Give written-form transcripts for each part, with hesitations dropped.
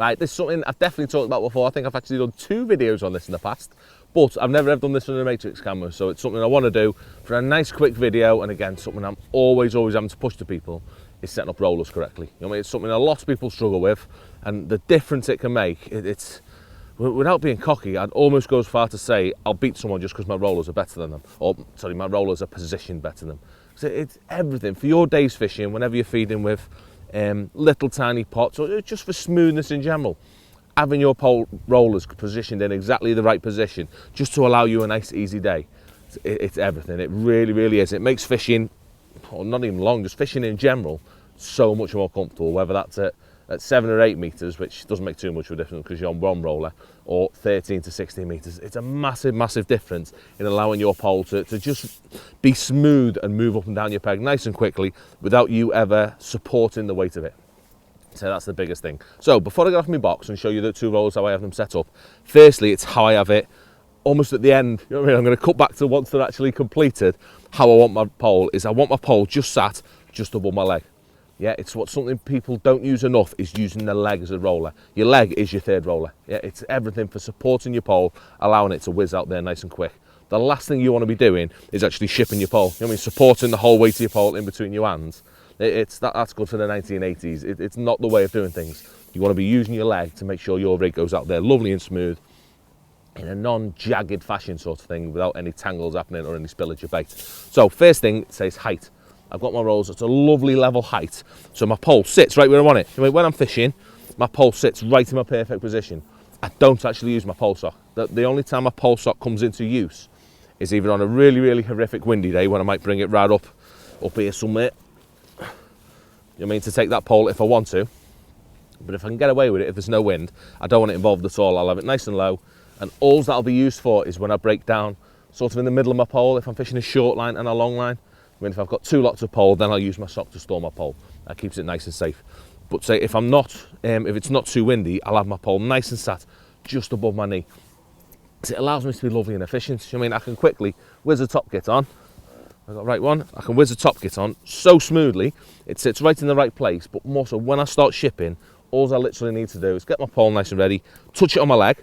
Right, this is something I've definitely talked about before. I think I've actually done 2 videos on this in the past, but I've never ever done this on a Matrix camera, so it's something I want to do for a nice quick video. And again, something I'm always having to push to people is setting up rollers correctly. You know what I mean? It's something a lot of people struggle with, and the difference it can make, it's without being cocky, I'd almost go as far to say I'll beat someone just because my rollers are better than them, or sorry, my rollers are positioned better than them. So it's everything for your day's fishing, whenever you're feeding with little tiny pots, or just for smoothness in general. Having your pole rollers positioned in exactly the right position just to allow you a nice easy day, it's everything. It really is. It makes fishing, or not even long, just fishing in general, so much more comfortable, whether that's at 7 or 8 meters, which doesn't make too much of a difference because you're on one roller, or 13 to 16 meters. It's a massive difference in allowing your pole to just be smooth and move up and down your peg nice and quickly without you ever supporting the weight of it. So that's the biggest thing. So before I get off my box and show you the 2 rollers, how I have them set up, firstly, it's how I have it almost at the end. You know what I mean? I'm going to cut back to once they're actually completed. How I want my pole is I want my pole just sat just above my leg. Yeah, it's something people don't use enough, is using the leg as a roller. Your leg is your 3rd roller. Yeah, it's everything for supporting your pole, allowing it to whiz out there nice and quick. The last thing you want to be doing is actually shipping your pole. You know what I mean? Supporting the whole weight of your pole in between your hands. That's good for the 1980s. It's not the way of doing things. You want to be using your leg to make sure your rig goes out there lovely and smooth in a non-jagged fashion sort of thing, without any tangles happening or any spillage of bait. So first thing, it says height. I've got my rolls at a lovely level height, so my pole sits right where I want it. When I'm fishing, my pole sits right in my perfect position. I don't actually use my pole sock. The only time my pole sock comes into use is either on a really horrific windy day, when I might bring it right up here somewhere. You know what I mean, to take that pole if I want to. But if I can get away with it, if there's no wind, I don't want it involved at all. I'll have it nice and low, and all that'll be used for is when I break down sort of in the middle of my pole, if I'm fishing a short line and a long line. I mean, if I've got 2 lots of pole, then I'll use my sock to store my pole. That keeps it nice and safe. But say if it's not too windy, I'll have my pole nice and sat just above my knee. So it allows me to be lovely and efficient. I mean, I can quickly whiz the top kit on. I've got the right one. I can whiz the top kit on so smoothly. It sits right in the right place. But more so, when I start shipping, all I literally need to do is get my pole nice and ready, touch it on my leg,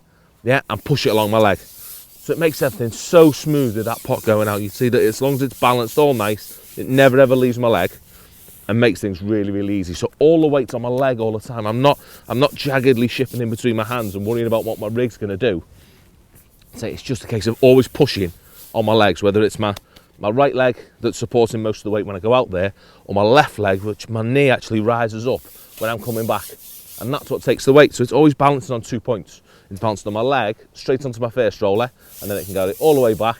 yeah, and push it along my leg. So it makes everything so smooth with that pot going out. You see that as long as it's balanced all nice, it never ever leaves my leg, and makes things really easy. So all the weight's on my leg all the time. I'm not jaggedly shipping in between my hands and worrying about what my rig's going to do. So it's just a case of always pushing on my legs, whether it's my right leg that's supporting most of the weight when I go out there, or my left leg, which my knee actually rises up when I'm coming back. And that's what takes the weight. So it's always balancing on 2 points. It's bounced on my leg, straight onto my first roller, and then it can go all the way back,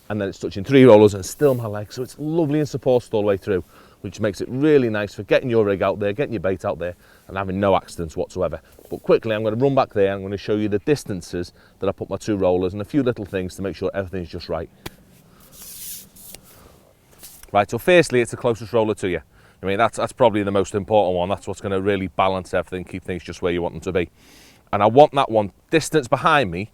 and then it's touching 3 rollers and still my leg. So it's lovely and supported all the way through, which makes it really nice for getting your rig out there, getting your bait out there, and having no accidents whatsoever. But quickly, I'm going to run back there. I'm going to show you the distances that I put my 2 rollers and a few little things to make sure everything's just right. Right, so firstly, it's the closest roller to you. I mean, that's probably the most important one. That's what's going to really balance everything, keep things just where you want them to be. And I want that one. Distance behind me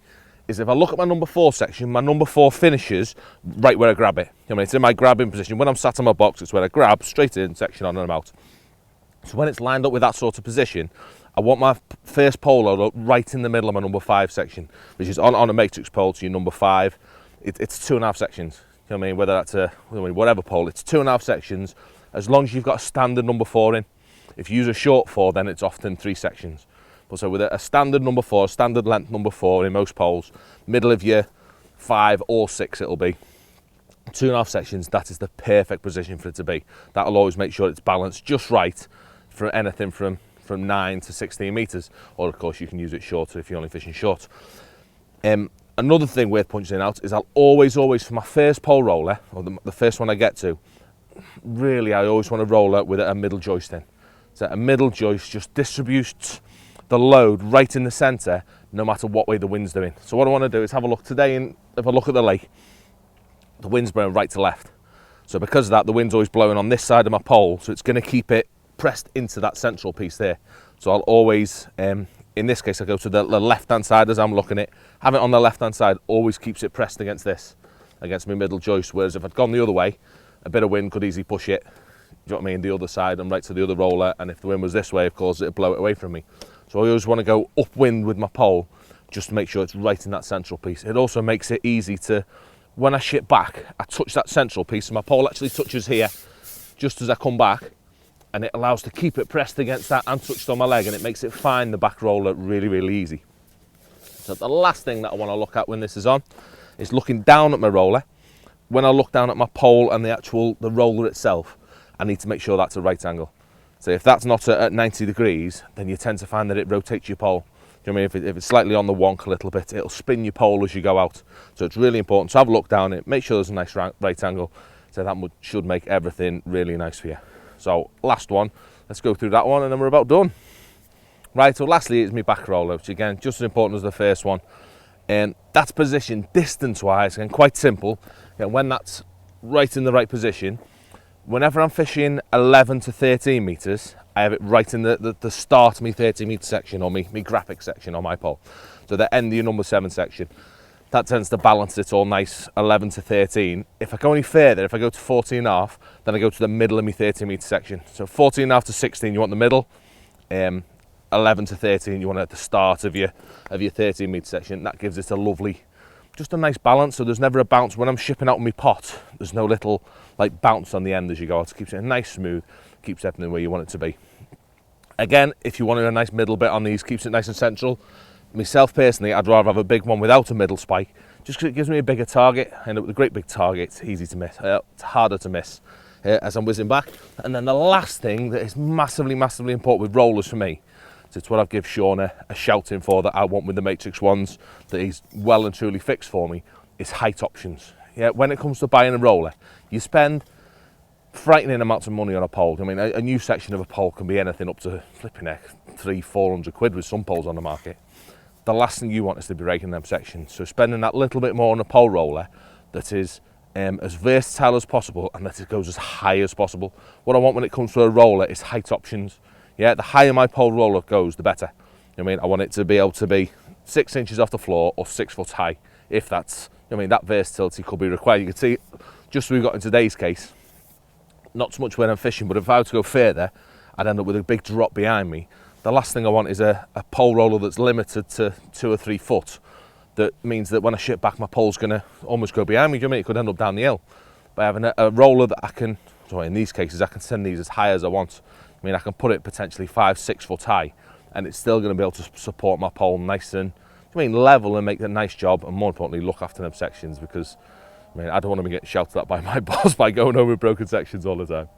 is, if I look at my number 4 section, my number 4 finishes right where I grab it. I mean, it's in my grabbing position. When I'm sat on my box, it's where I grab, straight in, section on, and I'm out. So when it's lined up with that sort of position, I want my first pole load right in the middle of my number 5 section, which is on a matrix pole to your number 5. It's 2.5 sections. You know what I mean? Whether that's whatever pole, it's 2.5 sections. As long as you've got a standard number 4 in. If you use a short 4, then it's often 3 sections. But so with a standard number 4, standard length number 4 in most poles, middle of your 5 or 6 it'll be. 2.5 sections, that is the perfect position for it to be. That'll always make sure it's balanced just right for anything from 9 to 16 meters. Or of course you can use it shorter if you're only fishing short. Another thing worth punching out is I'll always for my first pole roller, or the first one I get to, really I always want to roller with a middle joist in. So a middle joist just distributes the load right in the centre, no matter what way the wind's doing. So what I want to do is have a look today, and if I look at the lake, the wind's blowing right to left. So because of that, the wind's always blowing on this side of my pole, so it's going to keep it pressed into that central piece there. So I'll always, in this case, I go to the left-hand side as I'm looking at it. Have it on the left-hand side always keeps it pressed against this, against my middle joist. Whereas if I'd gone the other way, a bit of wind could easily push it, do you know what I mean, the other side and right to the other roller. And if the wind was this way, of course, it'd blow it away from me. So I always want to go upwind with my pole just to make sure it's right in that central piece. It also makes it easy to, when I ship back, I touch that central piece, and my pole actually touches here just as I come back, and it allows to keep it pressed against that and touched on my leg, and it makes it find the back roller really, really easy. So the last thing that I want to look at when this is on is looking down at my roller. When I look down at my pole and the roller itself, I need to make sure that's a right angle. So if that's not at 90 degrees, then you tend to find that it rotates your pole. Do you know what I mean? If it's slightly on the wonk a little bit, it'll spin your pole as you go out. So it's really important to have a look down it, make sure there's a nice right angle. So that should make everything really nice for you. So last one, let's go through that one and then we're about done. Right, so lastly is my back roller, which again, just as important as the first one. And that's positioned distance-wise, and quite simple. And when that's right in the right position, whenever I'm fishing 11 to 13 metres, I have it right in the start of my 30 metre section, or my graphic section on my pole. So the end of your number 7 section. That tends to balance it all nice, 11 to 13. If I go any further, if I go to 14.5, then I go to the middle of my 30 metre section. So 14.5 to 16, you want the middle. 11 to 13, you want it at the start of your 13 metre section. That gives it a lovely, just a nice balance. So there's never a bounce. When I'm shipping out my pot, there's no little like bounce on the end as you go out. It keeps it nice, smooth, keeps everything where you want it to be. Again, if you want a nice middle bit on these, keeps it nice and central. Myself personally, I'd rather have a big one without a middle spike, just because it gives me a bigger target. I end up with a great big target. It's easy to miss, it's harder to miss as I'm whizzing back. And then the last thing that is massively, massively important with rollers for me, so it's what I've given Sean a shout in for that I want with the Matrix ones that he's well and truly fixed for me, is height options. Yeah, when it comes to buying a roller, you spend frightening amounts of money on a pole. I mean, a new section of a pole can be anything up to flipping heck, 300-400 quid with some poles on the market. The last thing you want is to be raking them sections. So spending that little bit more on a pole roller that is as versatile as possible and that it goes as high as possible. What I want when it comes to a roller is height options. Yeah, the higher my pole roller goes, the better. I mean, I want it to be able to be 6 inches off the floor or 6 foot high. If that's, I mean, that versatility could be required. You can see, just as we've got in today's case, not so much when I'm fishing, but if I were to go further, I'd end up with a big drop behind me. The last thing I want is a pole roller that's limited to 2 or 3 foot. That means that when I ship back, my pole's going to almost go behind me. Do you know what I mean? It could end up down the hill. By having a roller that I can, so in these cases, I can send these as high as I want. I mean, I can put it potentially 5-6 foot high, and it's still going to be able to support my pole nice and, level and make a nice job, and more importantly, look after them sections, because, I mean, I don't want to be getting shouted at by my boss by going home with broken sections all the time.